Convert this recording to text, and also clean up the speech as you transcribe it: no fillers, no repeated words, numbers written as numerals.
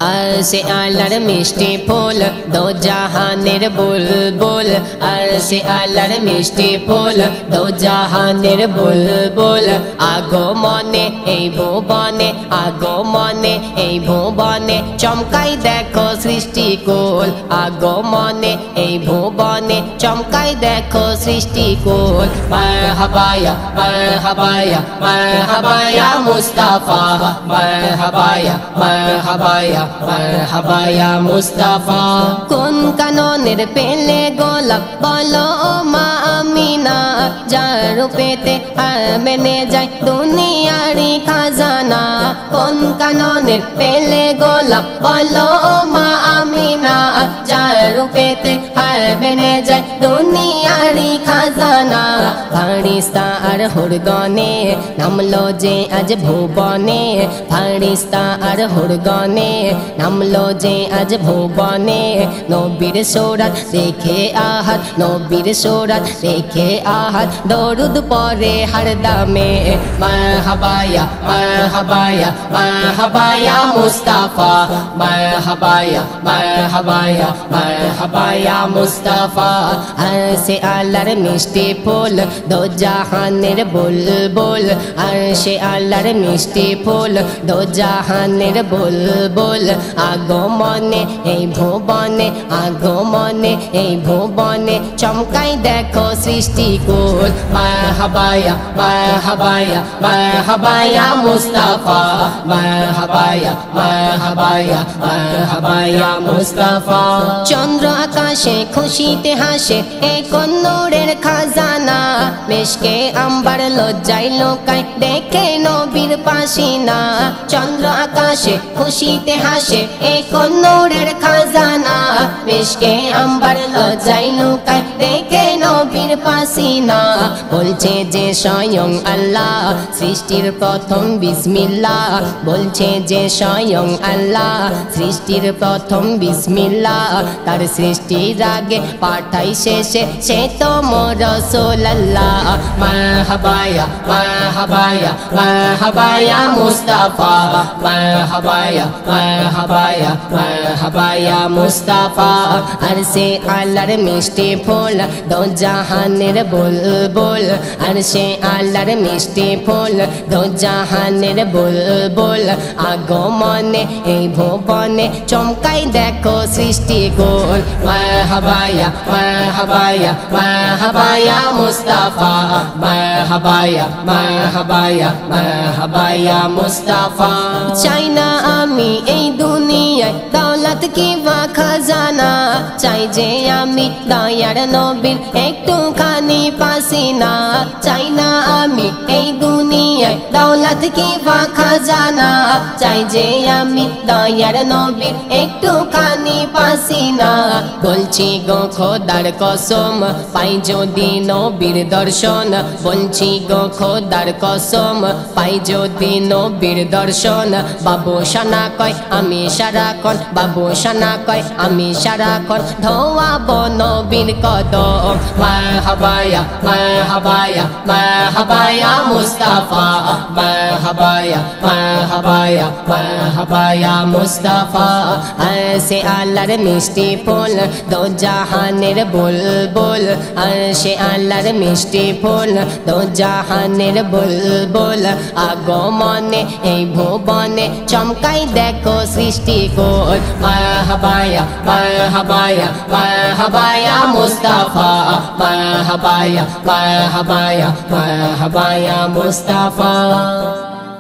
আরশে আল্লাহর মিষ্টি ফুল দো জাহানের বুলবুল আরশে আল্লাহর মিষ্টি ফুল দো জাহানের বুলবুল আগমনে এই ভুবনে আগমনে এই ভুবনে চমকাই দেখো সৃষ্টিকুল আগমনে এই ভুবনে চমকাই দেখো সৃষ্টিকুল মারহাবায়া মারহাবায়া মারহাবায়া মুস্তাফা মারহাবায়া মারহাবায়া মারহাবায়া মুস্তাফা কোন কাননের পেলে গোলাপ বলো মা আমিনা যার রূপেতে মেনে যায় দুনিয়ারি খাজানা কোন কাননের পেলে গোলাপ বলো মা আমিনা যার রূপেতে মেনে যায় দুনিয়ারি খাজানা ফারিস্তা আর হুরগনে নামলো যে আজ ভুবনে ফারিস্তা আর হুরগনে নামলো যে আজ ভুবনে নবীর সূরত দেখে আহাত নবীর সূরত দেখে আহাত দরুদ পড়ে হরদমে মারহাবায়া মারহাবায়া মারহাবায়া মুস্তাফা মারহাবায়া মারহাবায়া মারহাবায়া মুস্তাফা আরশে আল্লাহর মিষ্টি ফুল দো জাহানের বুলবুল আরশে আল্লাহর মিষ্টি ফুল দো জাহানের বুলবুল আগমনে এই ভুবনে আগমনে এই ভুবনে চমকাই দেখো সৃষ্টিকুল মারহাবায়া মারহাবায়া মারহাবায়া মুস্তাফা মারহাবায়া মারহাবায়া মারহাবায়া মুস্তাফা চন্দ্র আকাশে খুশিতে হাসে এই কোন নূরের খাজানা মেশকে আম্বার লজ্জায় লোকায় দেখে নবীর পাসিনা চন্দ্র আকাশে খুশিতে হাসে এই কোন নূরের খাজানা মেশকে আম্বার লজ্জায় লোকায় দেখে নবীর পাসিনা বলছে যে স্বয়ং আল্লাহ সৃষ্টির প্রথম বিসমিল্লাহ বলছে যে স্বয়ং আল্লাহ সৃষ্টির প্রথম বিসমিল্লাহ তার সৃষ্টির আগে পাঠাই শেষে সে তো মোর রাসূলুল্লাহ মারহাবায়া মারহাবায়া মারহাবায়া মুস্তাফা মারহাবায়া মারহাবায়া মারহাবায়া মুস্তাফা আরশে আল্লাহর মিষ্টি ফুল দো জাহানের বুলবুল আরশে আল্লাহর মিষ্টি ফুল দো জাহানের বুলবুল আগমনে এই ভুবনে চমকাই দেখো সৃষ্টিকুল মারহাবায়া মারহাবায়া মারহাবায়া মুস্তাফা মারহাবায়া মারহাবায়া মারহাবায়া মুস্তাফা চাই না আমি এই দুনিয়ায় দৌলত কিংবা খাজানা চাই যে আমি দয়ার নবীর একটুখানি পাসিনা চাই না আমি এই দুনিয়ায় দৌলত কিংবা খাজানা চাই যে আমি দয়ার নবীর একটুখানি পাসিনা বলছি গো খোদার কসম পাই যদি নবীর দর্শন বলছি গো খোদার কসম পাই যদি নবীর দর্শন বাবু শানা কয় আমি সারাক্ষণ বাবু শানা কয় আমি সারাক্ষণ ধোয়াবো নবীর কদম মারহাবায়া মারহাবায়া মারহাবায়া মুস্তাফা মারহাবায়া মারহাবায়া মারহাবায়া মুস্তাফা আরশে আল্লাহর মিষ্টি ফুল দো জাহানের বুলবুল আরশে আল্লাহর মিষ্টি ফুল দো জাহানের বুলবুল আগমনে এই ভুবনে চমকাই দেখো সৃষ্টিকুল মারহাবায়া মারহাবায়া মারহাবায়া মুস্তাফা মারহাবায়া মারহাবায়া মারহাবায়া মুস্তাফা